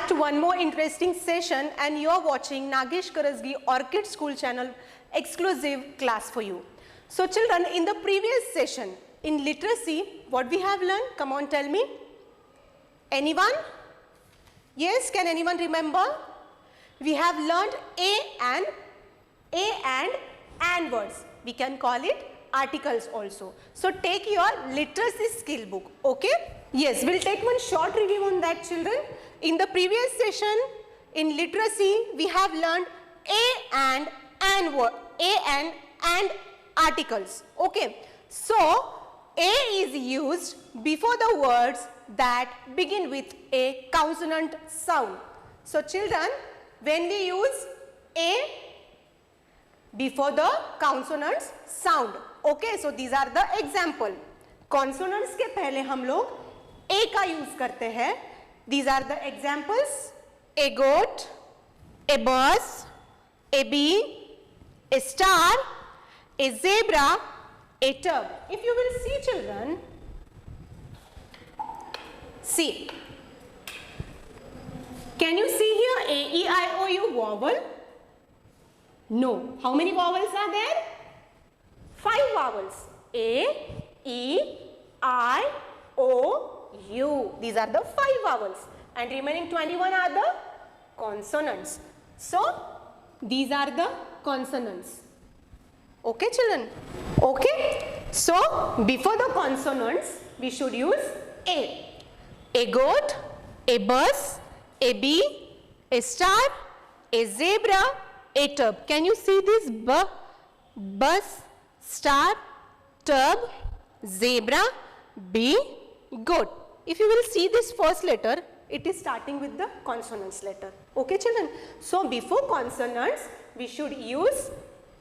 back to one more interesting session, and you are watching Nagesh Karasgi Orchid School channel exclusive class for you. So children, in the previous session in literacy, what we have learned? Come on, tell me. Anyone? Yes, can anyone remember? We have learned a and words. We can call it articles also. So take your literacy skill book, okay? Yes, we'll take one short review on that, children. In the previous session in literacy, we have learned and articles, okay? So a is used before the words that begin with a consonant sound. So children, when we use a before the consonants sound, okay, so these are the example. Consonants के पहले हम लोग a का use करते हैं. These are the examples: a goat, a bus, a bee, a star, a zebra, a tub. If you will see, children, see. Can you see here A, E, I, O, U vowel? No. How many vowels are there? 5 vowels. A, E, I, O, U. These are the 5 vowels. And remaining 21 are the consonants. So, these are the consonants. Okay, children? Okay. So, before the consonants, we should use A. A goat, a bus, a bee, a star, a zebra, a tub. Can you see this? Bus, star, tub, zebra, bee, goat. If you will see this first letter, it is starting with the consonants letter. Okay, children? So, before consonants, we should use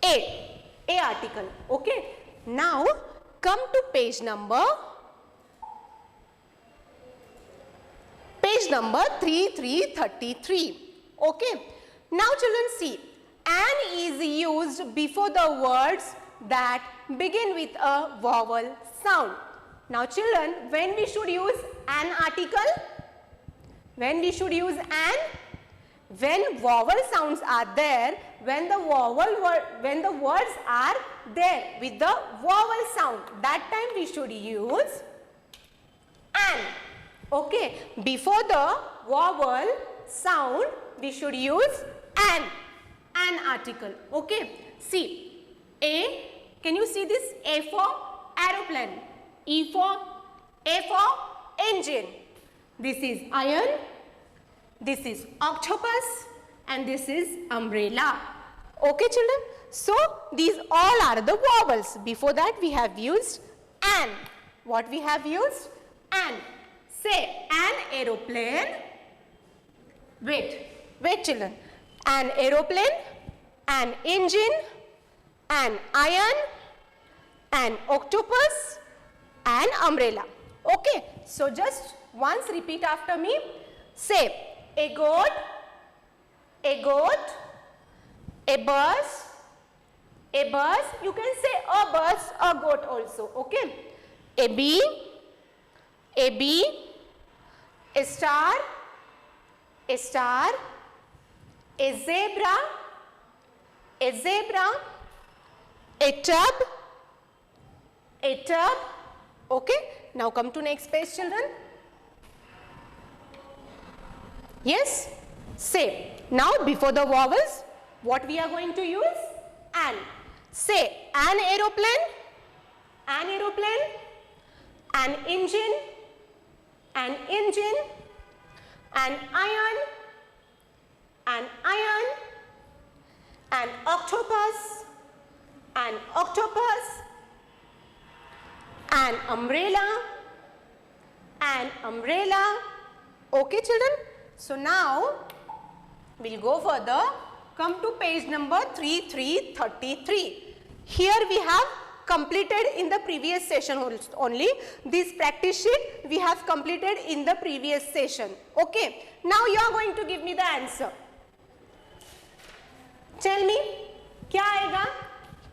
A article. Okay. Now, come to page number 3333. Okay. Now children, see, an is used before the words that begin with a vowel sound. Now children, when we should use an article? When we should use an? When vowel sounds are there, when the words are there with the vowel sound, that time we should use an. Okay, before the vowel sound, we should use an article. Okay, see, A, can you see this? A for aeroplane, A for engine. This is iron, this is octopus, and this is umbrella. Okay, children? So, these all are the vowels. Before that, we have used an. What we have used? An. Say, an aeroplane. Wait children. An aeroplane, an engine, an iron, an octopus, an umbrella. Okay. So, just once repeat after me. Say, a goat, a bus, you can say a bus, a goat also. Okay. A bee, a star, a zebra, a tub. Okay. Now come to next page, children. Yes. Say, now before the vowels, what we are going to use? An. Say, an aeroplane, an engine, an iron, an octopus, an umbrella. Okay, children? So now, we'll go further. Come to page number 3333. Here we have completed in the previous session only. This practice sheet we have completed in the previous session. Okay. Now you are going to give me the answer. Tell me, क्या आएगा?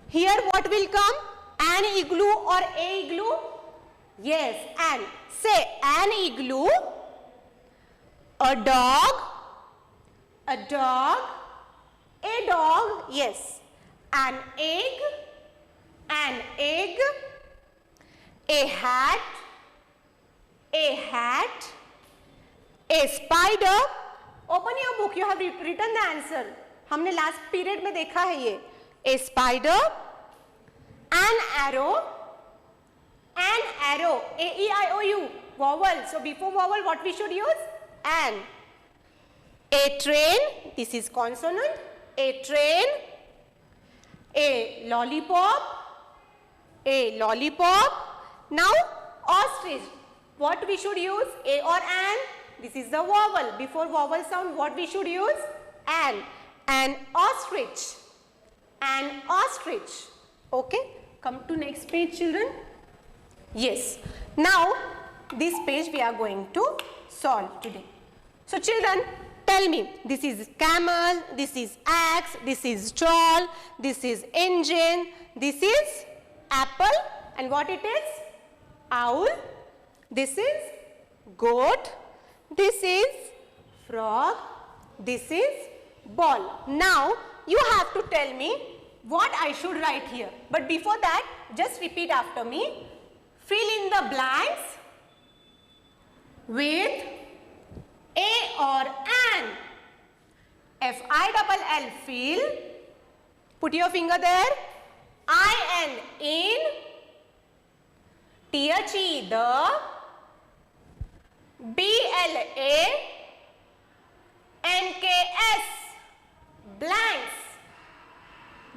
Here what will come? An igloo or a igloo? Yes, an. Say, an igloo, a dog, a dog, yes, an egg, a hat, a spider. Open your book, you have written the answer. हमने last period में देखा है ये. A spider, an arrow, A-E-I-O-U, vowel. So before vowel, what we should use? An. A train, this is consonant. A train, a lollipop, Now ostrich, what we should use? A or an? This is the vowel. Before vowel sound, what we should use? An ostrich, Okay, come to next page, children. Yes, now this page we are going to solve today. So children, tell me, this is camel, this is axe, this is doll, this is engine, this is apple, and what it is? Owl, this is goat, this is frog, this is ball. Now you have to tell me what I should write here. But before that, just repeat after me. Fill in the blanks with a or an. F-I-double-L, fill. Put your finger there. I-N, in. T-H-E, the. B-L-A, N-K-S, blanks.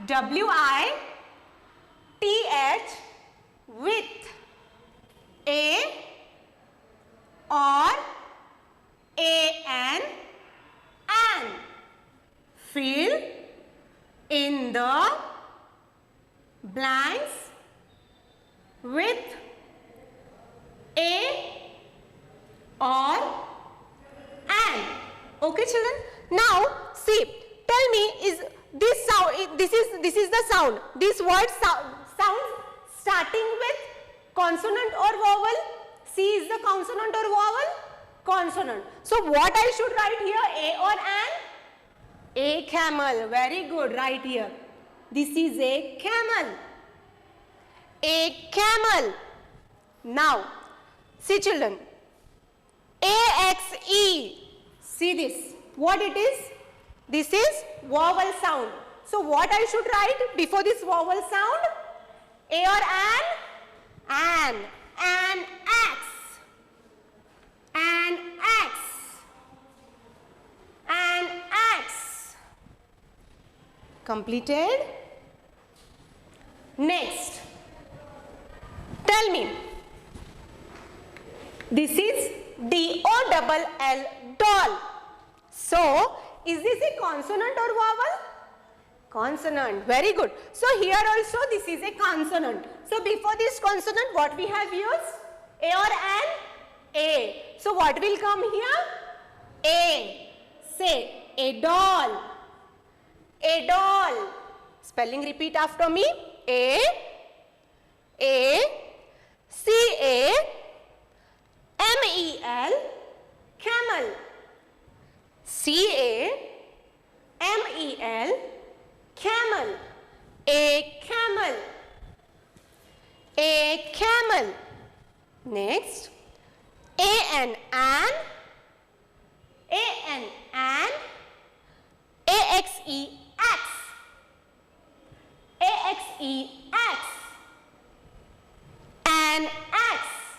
W-I-T-H, with. A or A-N, an. Fill in the blanks with A or an. Okay, children? Now, see, tell me, is this sound, this is the sound. This word sounds starting with consonant or vowel? C is the consonant or vowel? Consonant. So what I should write here? A or an? A camel. Very good. Right here. This is a camel. A camel. Now, see children. A-X-E. See this. What it is? This is vowel sound. So what I should write before this vowel sound? A or an? An axe, an axe. Completed. Next, tell me, this is D-O-double-L, doll. So is this a consonant or vowel? Consonant. Very good. So here also this is a consonant. So before this consonant, what we have used? A or an? A. So what will come here? A. Say, a doll. A doll. Spelling repeat after me. A. C-A-M-E-L. Camel. C-A-M-E-L. Camel. A camel. A camel. Next, an, A-N, A-X-E, axe. A-X-E, axe. An axe.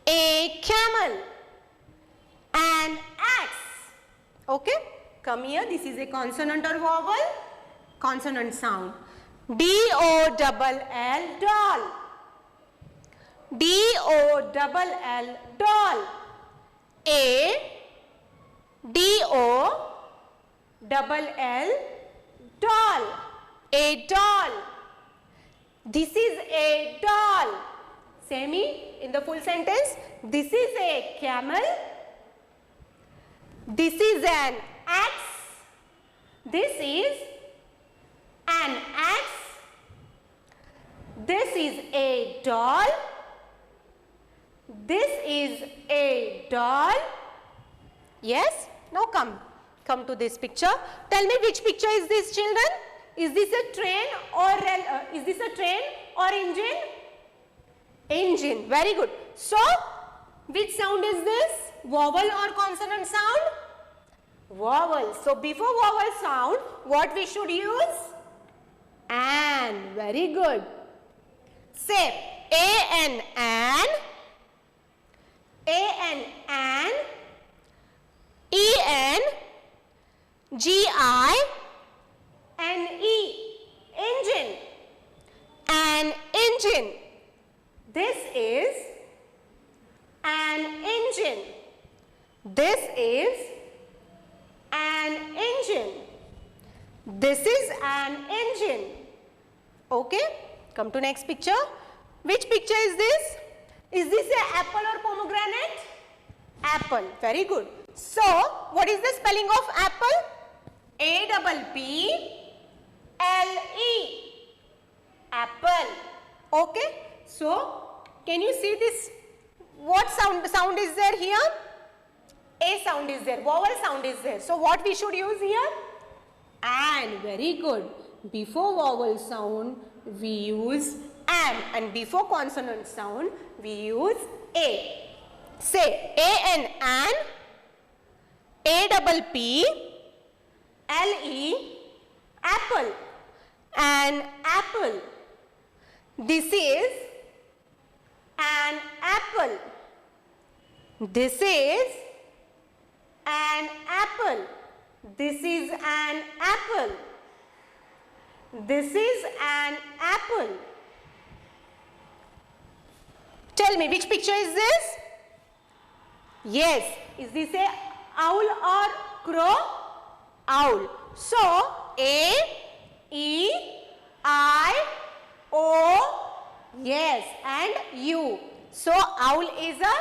A camel. An axe. Okay, come here. This is a consonant or vowel. Consonant sound. D-O-double-L, doll. D-O-double-L, doll. A-D-O-double-L, doll. A doll. This is a doll. Say me in the full sentence. This is a camel. This is an axe. This is an axe. This is a doll. This is a doll. Yes? Now come come to this picture. Tell me which picture is this, children? Is this a train or engine? Engine. Very good. So, which sound is this? Vowel or consonant sound? Vowel. So, before vowel sound, what we should use? An. Very good. Say A-N, an. A-N, an. E-N, G-I-N-E, engine. An engine. This is an engine. This is an engine. This is an engine. Okay? Come to next picture. Which picture is this? Is this an apple or pomegranate? Apple. Very good. So, what is the spelling of apple? A-P-P-L-E. Apple. Okay? So, can you see this? What sound is there here? A sound is there. Vowel sound is there. So, what we should use here? An. Very good. Before vowel sound, we use an. And before consonant sound, we use A. Say A-N, an. A-P-P-L-E, apple. An apple. This is an apple. This is an apple. This is an apple. This is an apple. Tell me, which picture is this? Yes. Is this a owl or crow? Owl. So, A, E, I, O, yes, and U. So, owl is a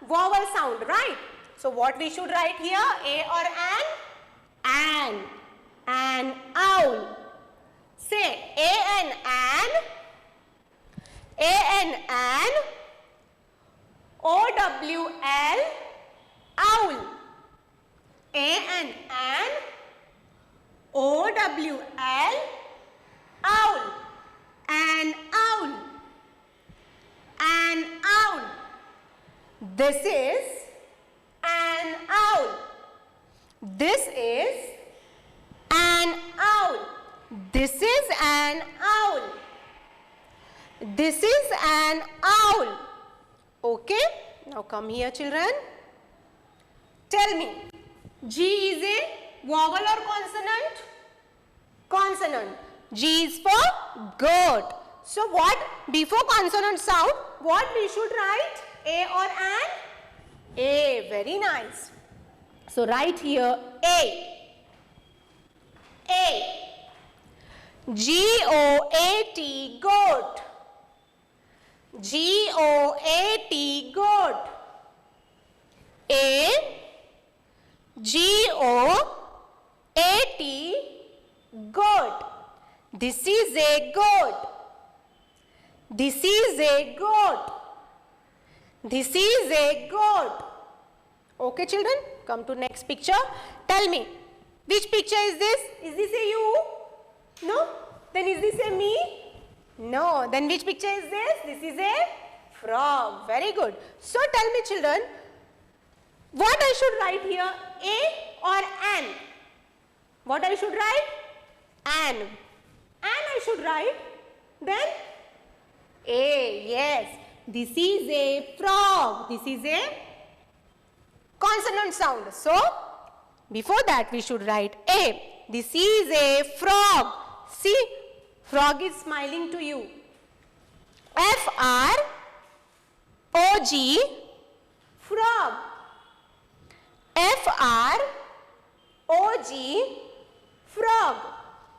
vowel sound, right? So, what we should write here? A or an? An. An owl. Say A-N, an. A-N, an. O-W-L, owl. A-N, an. O-W-L, owl. An owl. An owl. This is an owl. This is an owl. This is an owl. This is an owl. Okay? Now come here, children. Tell me, G is a vowel or consonant? Consonant. G is for goat. So what? Before consonant sound, what we should write? A or an? A. Very nice. So write here A. A. G-O-A-T, goat. G-O-A-T, goat. A. G-O-A-T, goat. This is a goat. This is a goat. This is a goat. Okay, children, come to next picture. Tell me, which picture is this? Is this a you? No? Then is this a me? No. Then which picture is this? This is a frog. Very good. So tell me, children, what I should write here? A or an? What I should write? An. An I should write. Then A. Yes. This is a frog. This is a consonant sound. So, before that we should write A. This is a frog. See, frog is smiling to you. F-R-O-G, frog. F-R-O-G, frog.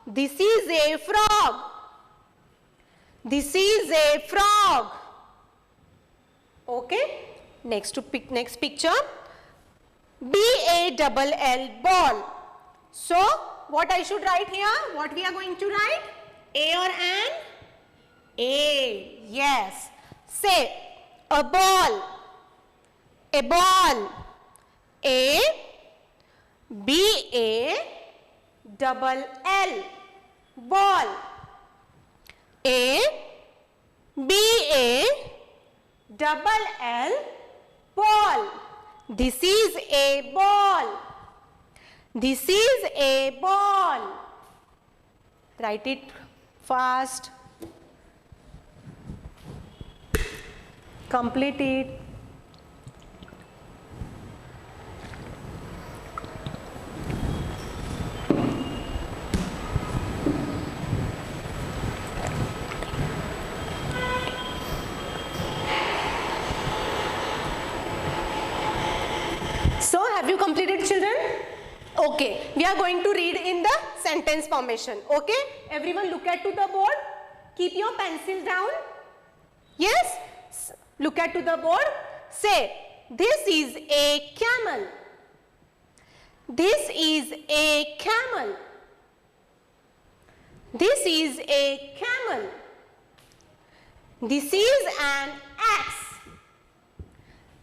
This is a frog. This is a frog. Okay. Next picture. B-A-L-L, ball. So, what I should write here? What we are going to write? A or an? A. Yes. Say, a ball. A ball. A. B-A-double-L, ball. A-B-A-double-L, ball. This is a ball. This is a ball. Write it fast. Complete it. So, have you completed, children? Okay, we are going to read in the sentence formation. Okay, everyone look at to the board. Keep your pencil down. Yes, look at to the board. Say, this is a camel. This is a camel. This is a camel. This is an axe.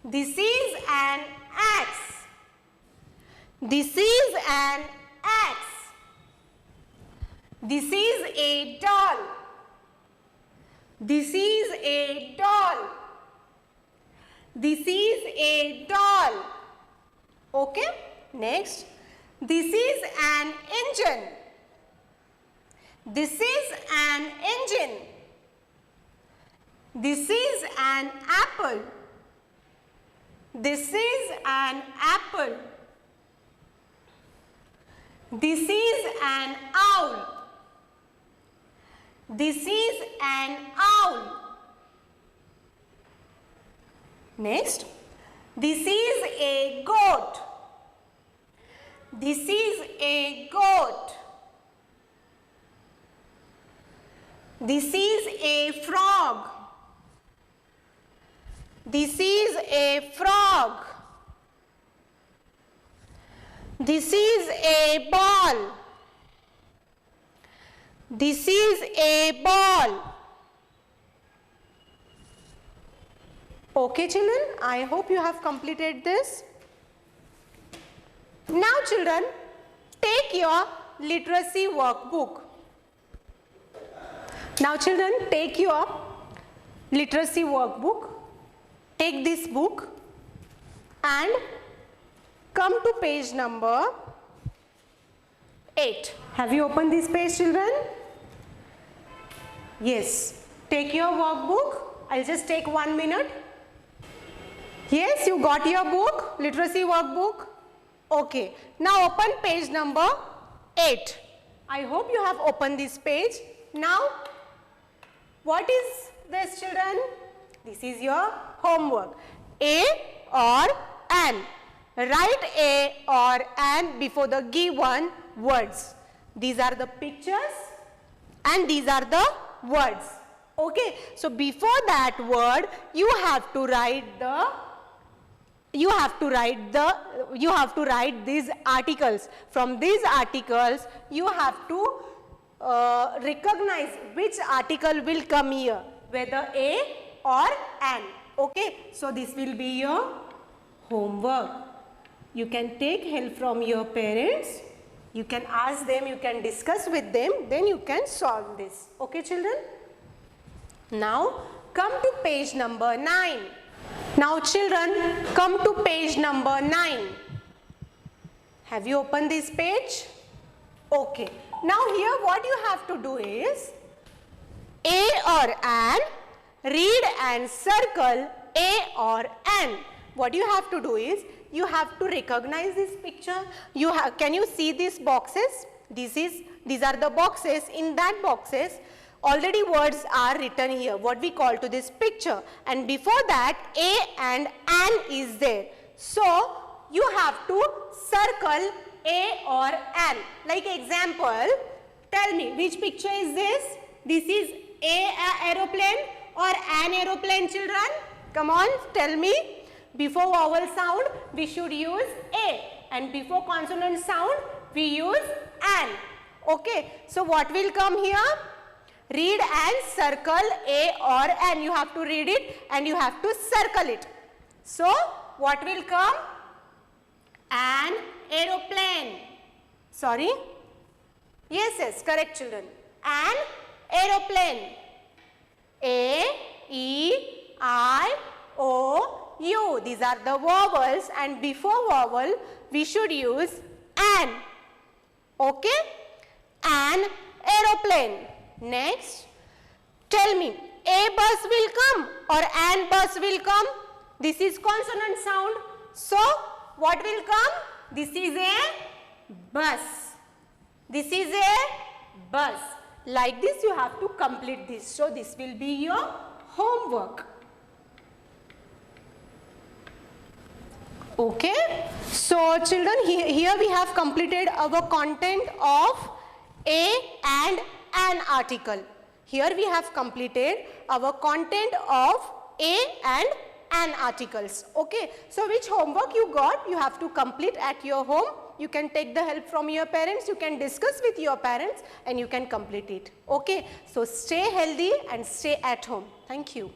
This is an axe. This is an axe. This is a doll. This is a doll. This is a doll. Okay? Next. This is an engine. This is an engine. This is an apple. This is an apple. This is an owl. This is an owl. Next, this is a goat. This is a goat. This is a frog. This is a frog. This is a ball. This is a ball. Okay, children, I hope you have completed this. Now, children, take your literacy workbook. Now, children, take your literacy workbook. Take this book and come to page number 8. Have you opened this page, children? Yes. Take your workbook. I'll just take 1 minute. Yes, you got your book, literacy workbook. Okay. Now open page number 8. I hope you have opened this page. Now, what is this, children? This is your homework. A or an. Write a or an before the given words. These are the pictures and these are the words. Okay. So before that word, you have to write these articles. From these articles, you have to recognize which article will come here, whether a or an. Okay. So this will be your homework. You can take help from your parents. You can ask them, you can discuss with them, then you can solve this. Okay, children? Now, come to page number 9. Now, children, come to page number 9. Have you opened this page? Okay. Now, here what you have to do is, a or an, read and circle a or an. What you have to do is, you have to recognize this picture. Can you see these boxes? These are the boxes. In that boxes, already words are written here, what we call to this picture. And before that, a and an is there. So, you have to circle a or an. Like example, tell me, which picture is this? This is a aeroplane or an aeroplane, children? Come on, tell me. Before vowel sound, we should use a, and before consonant sound, we use an. Okay, so what will come here? Read and circle a or an. You have to read it and you have to circle it. So, what will come? An aeroplane. Sorry? Yes, yes, correct children. An aeroplane. A, E, I, O, U. These are the vowels, and before vowel we should use an. Okay? An aeroplane. Next, tell me, a bus will come or an bus will come? This is consonant sound. So, what will come? This is a bus. This is a bus. Like this you have to complete this. So, this will be your homework. Okay. So, children, here we have completed our content of a and an article. Here we have completed our content of a and an articles. Okay. So, which homework you got? You have to complete at your home. You can take the help from your parents. You can discuss with your parents and you can complete it. Okay. So, stay healthy and stay at home. Thank you.